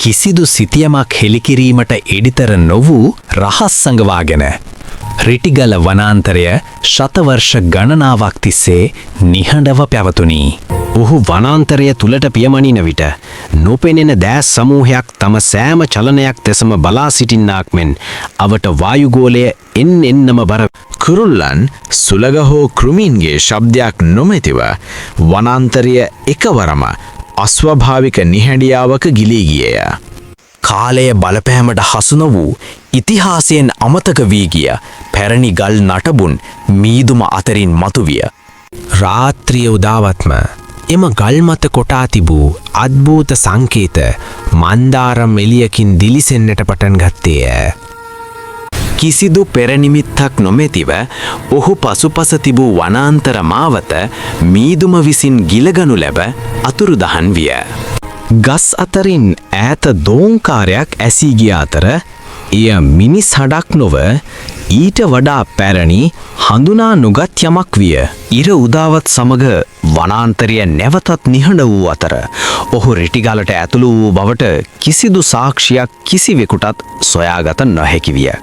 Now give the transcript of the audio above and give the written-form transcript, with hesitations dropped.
කිසිදු සිතියමක් හෙළිකිරීමට එඩිතර නොවූ රහස් සඟවාගෙන රිටිගල වනාන්තරය ශතවර්ෂ ගණනාවක් තිස්සේ නිහඬව පැවතුණි. ඔහු වනාන්තරය තුලට පියමනින විට නොපෙනෙන දෑස් සමූහයක් තම සෑම චලනයක් දෙසම බලා සිටින්නාක් මෙන් අවට වායුගෝලය එන්නම බර. කුරුල්ලන් සුලග හෝ කෘමීන්ගේ ශබ්දයක් නොමැතිව වනාන්තරය එකවරම අස්වභාවික නිහැඩියාවක ගිලී ගියය. කාලය බලපෑමට හසු නොවූ ඉතිහාසයෙන් අමතක වී ගිය පැරණි ගල් නටබුන් මීදුම අතරින් මතුවිය. රාත්‍රිය උදාවත්ම එම ගල් මත කොටා තිබූ අද්භූත සංකේත මන්දාරම් එළියකින් දිලිසෙන්නට පටන් ගත්තේය. කිසිදු පෙරනිමිත්තක් නොමැතිව ඔහු පසුපස තිබූ වනාන්තර මාවත මීදුම විසින් ගිලගනු ලැබ අතුරුදහන් විය. ගස් අතරින් ඈත දෝංකාරයක් ඇසී ගිය අතර එය මිනිස් හඬක් නොව ඊට වඩා පැරණි හඳුනා නොගත් යමක් විය. ඉර උදාවත් සමග වනාන්තරය නැවතත් නිහඬ වූ අතර ඔහු රිටිගලට ඇතුළු වූ බවට කිසිදු සාක්ෂියක් කිසිවෙකුටත් සොයාගත නොහැකි විය.